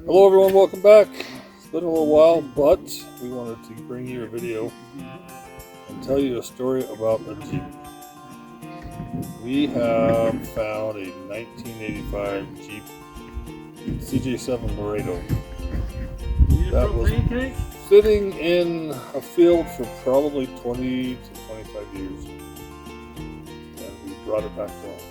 Hello everyone, welcome back. It's been a little while, but we wanted to bring you a video and tell you a story about a Jeep. We have found a 1985 Jeep CJ-7 Laredo that was sitting in a field for probably 20 to 25 years, and we brought it back to life.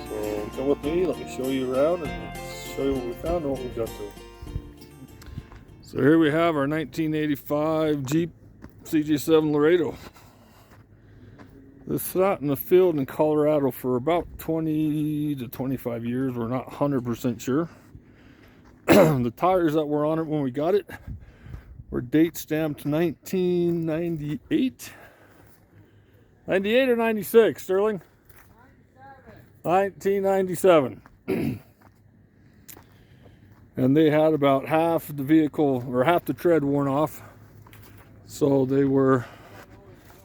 So come with me, let me show you around and show you what we found and what we got to. So here we have our 1985 Jeep CJ-7 Laredo. This sat in the field in Colorado for about 20 to 25 years. We're not 100% sure. The tires that were on it when we got it were date stamped 1998. 98 or 96, Sterling? 1997. And they had about half the vehicle, or half the tread, worn off. So they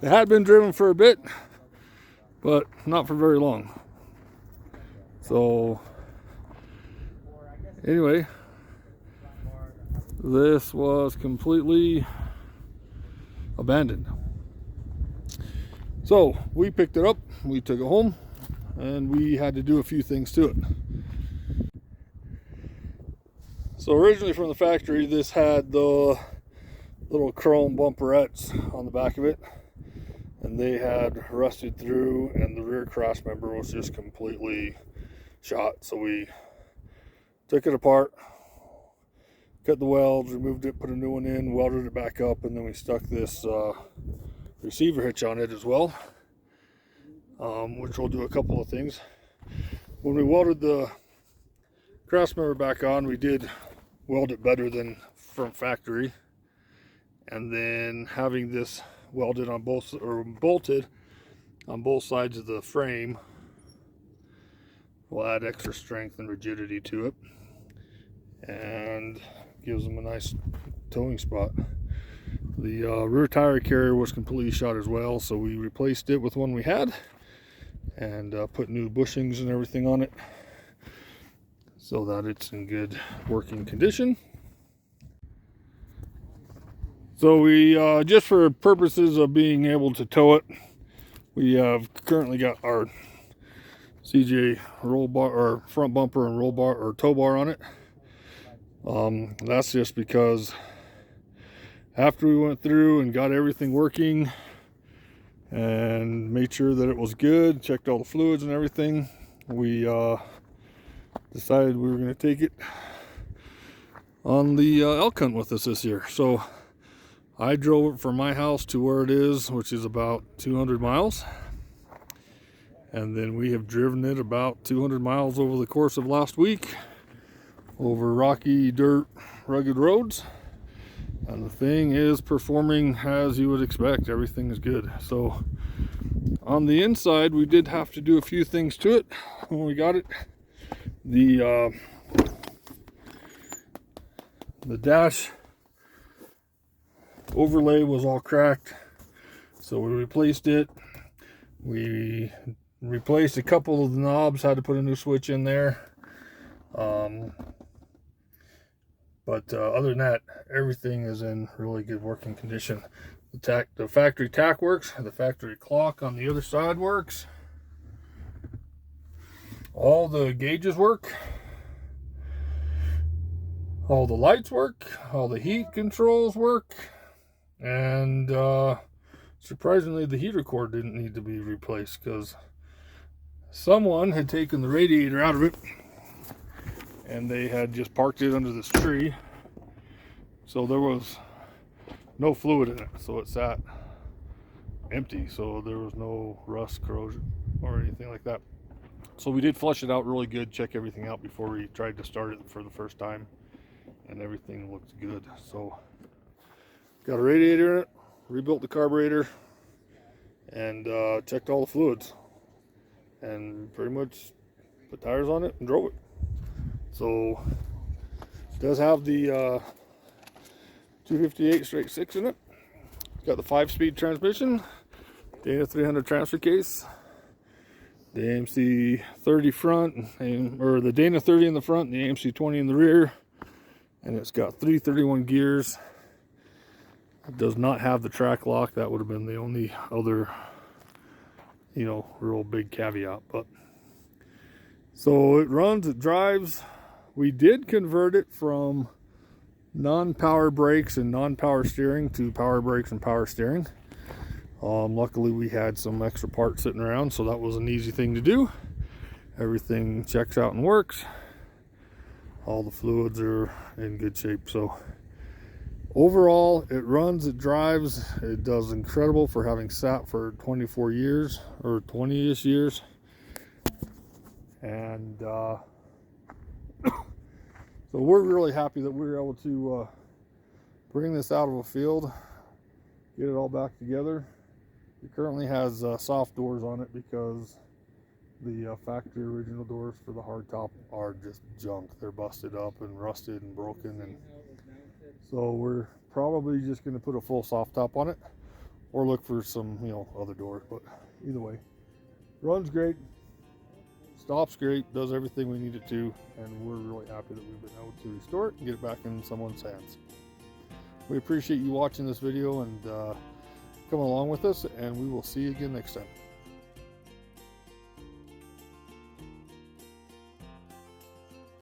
had been driven for a bit, but not for very long. So anyway, this was completely abandoned. So we picked it up, we took it home, and we had to do a few things to it. So originally from the factory, this had the little chrome bumperettes on the back of it, and they had rusted through, and the rear cross member was just completely shot. So we took it apart, cut the welds, removed it, put a new one in, welded it back up, and then we stuck this receiver hitch on it as well, which will do a couple of things. When we welded the cross member back on, we did weld it better than from factory, and then having this welded on both, or bolted on both sides of the frame, will add extra strength and rigidity to it and gives them a nice towing spot. The rear tire carrier was completely shot as well, so we replaced it with one we had and put new bushings and everything on it so that it's in good working condition. So we, just for purposes of being able to tow it, we have currently got our CJ roll bar, or front bumper and roll bar, or tow bar on it. That's just because after we went through and got everything working and made sure that it was good, checked all the fluids and everything, we decided we were going to take it on the elk hunt with us this year. So I drove it from my house to where it is, which is about 200 miles. And then we have driven it about 200 miles over the course of last week, over rocky, dirt, rugged roads. And the thing is performing as you would expect. Everything is good. So on the inside, we did have to do a few things to it when we got it. The dash overlay was all cracked, so we replaced it. We replaced a couple of the knobs, had to put a new switch in there. But other than that, everything is in really good working condition. The factory tack works. The factory clock on the other side works. All the gauges work. All the lights work. All the heat controls work. And surprisingly, the heater cord didn't need to be replaced because someone had taken the radiator out of it and they had just parked it under this tree. So there was no fluid in it. So it sat empty. So there was no rust, corrosion, or anything like that. So we did flush it out really good, check everything out before we tried to start it for the first time, and everything looked good. So got a radiator in it, rebuilt the carburetor, and checked all the fluids, and pretty much put tires on it and drove it. So it does have the 258 straight 6 in it. It's got the 5-speed transmission, Dana 300 transfer case. the AMC 30 front, or the Dana 30 in the front, and the AMC 20 in the rear. And it's got 331 gears. It does not have the track lock. That would have been the only other, you know, real big caveat. But so it runs, it drives. We did convert it from non-power brakes and non-power steering to power brakes and power steering. Luckily we had some extra parts sitting around, so that was an easy thing to do. Everything checks out and works. All the fluids are in good shape. So overall, it runs, it drives, it does incredible for having sat for 24 years or 20-ish years. And so we're really happy that we were able to bring this out of a field, get it all back together. It currently has soft doors on it because the factory original doors for the hardtop are just junk. They're busted up and rusted and broken, and so we're probably just going to put a full soft top on it or look for some, you know, other doors. But either way, runs great, stops great, does everything we need it to, and we're really happy that we've been able to restore it and get it back in someone's hands. We appreciate you watching this video and coming along with us, and we will see you again next time.